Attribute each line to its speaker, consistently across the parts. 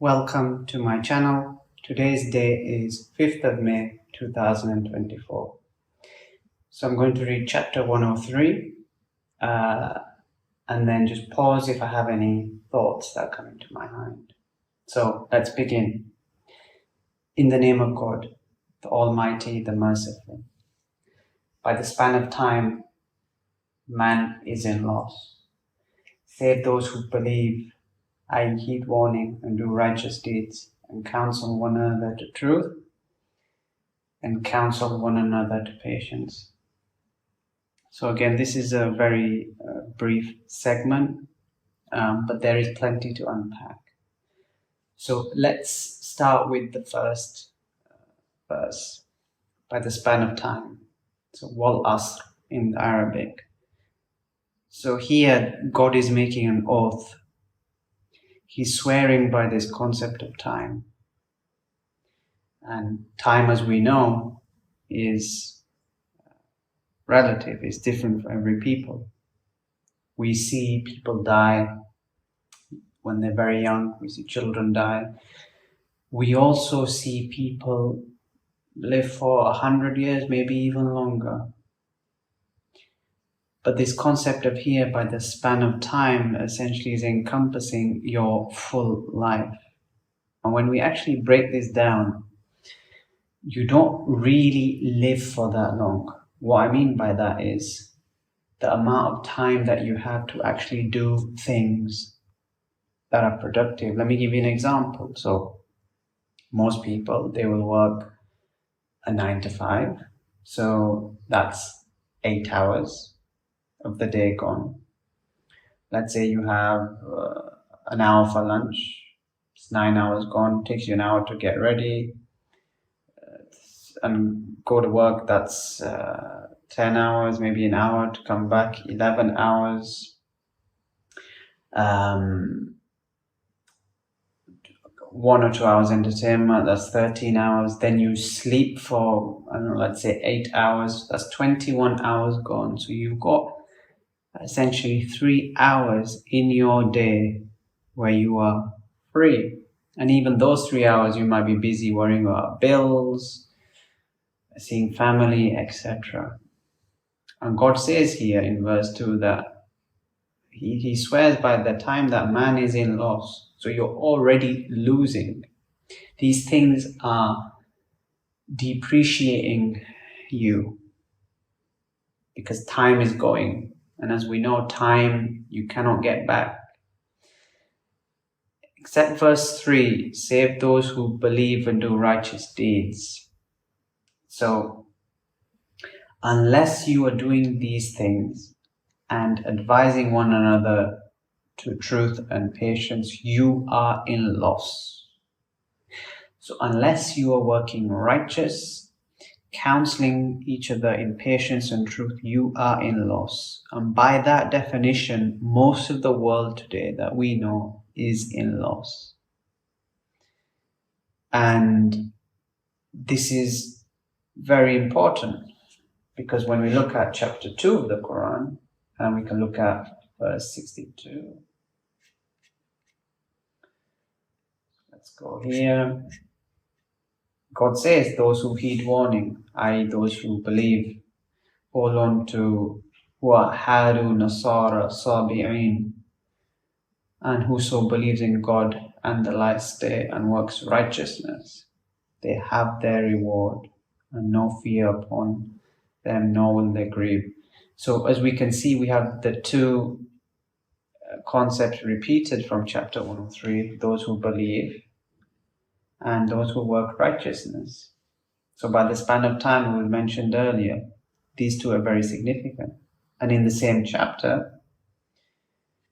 Speaker 1: Welcome to my channel. Today's day is 5th of May 2024. So I'm going to read chapter 103 and then just pause if I have any thoughts that come into my mind. So let's begin. In the name of God, the Almighty, the Merciful. By the span of time, man is in loss. Save those who believe, I heed warning and do righteous deeds, and counsel one another to truth, and counsel one another to patience. So again, this is a very brief segment, but there is plenty to unpack. So let's start with the first verse, by the span of time. So wal asr in Arabic. So here God is making an oath. He's swearing by this concept of time. And time, as we know, is relative, is different for every people. We see people die when they're very young. We see children die. We also see people live for 100 years, maybe even longer. But this concept of here, by the span of time, essentially is encompassing your full life. And when we actually break this down, you don't really live for that long. What I mean by that is the amount of time that you have to actually do things that are productive. Let me give you an example. So most people, they will work a 9 to 5. So that's 8 hours of the day gone. Let's say you have an hour for lunch. It's 9 hours gone. It takes you an hour to get ready and go to work. That's 10 hours, maybe an hour to come back, 11 hours. 1 or 2 hours entertainment, that's 13 hours. Then you sleep for, I don't know, let's say 8 hours. That's 21 hours gone. So you've got essentially 3 hours in your day where you are free. And even those 3 hours, you might be busy worrying about bills, seeing family, etc. And God says here in verse 2 that He swears by the time that man is in loss. So you're already losing. These things are depreciating you because time is going. And as we know, time you cannot get back. Except verse 3, save those who believe and do righteous deeds. So unless you are doing these things and advising one another to truth and patience, you are in loss. So unless you are working righteous, counseling each other in patience and truth, you are in loss. And by that definition, most of the world today that we know is in loss. And this is very important because when we look at chapter 2 of the Qur'an, and we can look at verse 62. Let's go here. God says, those who heed warning, i.e. those who believe, hold on to wa hadu nasara sabi'in, and whoso believes in God and the last day and works righteousness, they have their reward and no fear upon them, nor will they grieve. So as we can see, we have the two concepts repeated from chapter 103, those who believe and those who work righteousness. So by the span of time we mentioned earlier, these two are very significant. And in the same chapter,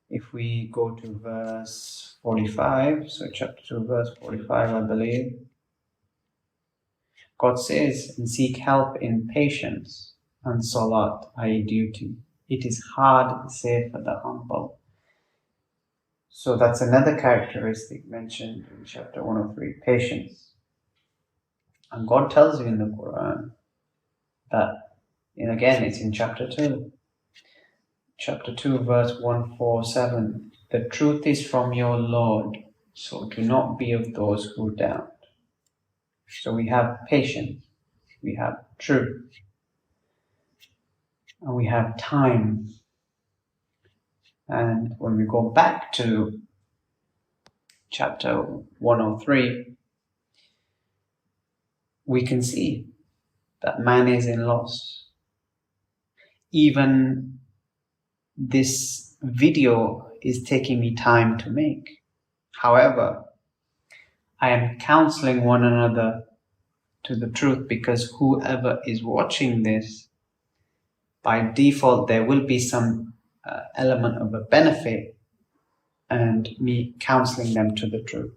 Speaker 1: if we go to verse 45, so chapter 2, verse 45, I believe, God says, and seek help in patience and salat, i.e. duty. It is hard, save for the humble. So that's another characteristic mentioned in chapter 103, patience. And God tells you in the Qur'an that, and again, it's in chapter 2. Chapter 2, verse 147. The truth is from your Lord, So do not be of those who doubt. So we have patience, we have truth, and we have time. And when we go back to chapter 103, we can see that man is in loss. Even this video is taking me time to make. However, I am counseling one another to the truth, because whoever is watching this, by default, there will be some element of a benefit and me counseling them to the truth.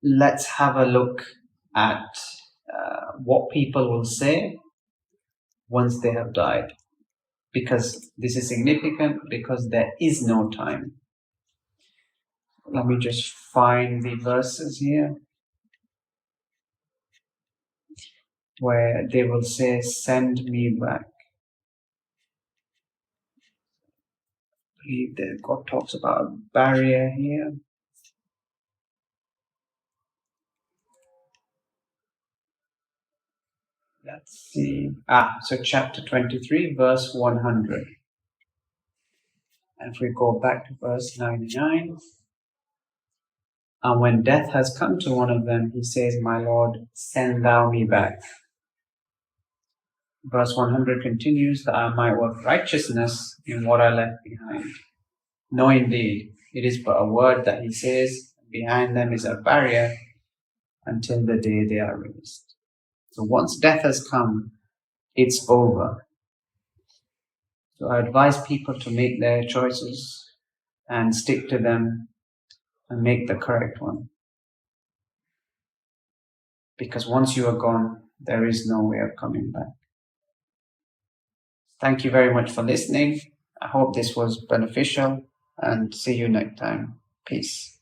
Speaker 1: Let's have a look at what people will say once they have died, because this is significant, because there is no time. Let me just find the verses here where they will say, send me back. I believe that God talks about a barrier here. Let's see. So chapter 23, verse 100. And if we go back to verse 99. And when death has come to one of them, he says, my Lord, send thou me back. Verse 100 continues, that I might work righteousness in what I left behind. No, indeed, it is but a word that he says. Behind them is a barrier until the day they are released. So once death has come, it's over. So I advise people to make their choices and stick to them and make the correct one. Because once you are gone, there is no way of coming back. Thank you very much for listening. I hope this was beneficial, and see you next time. Peace.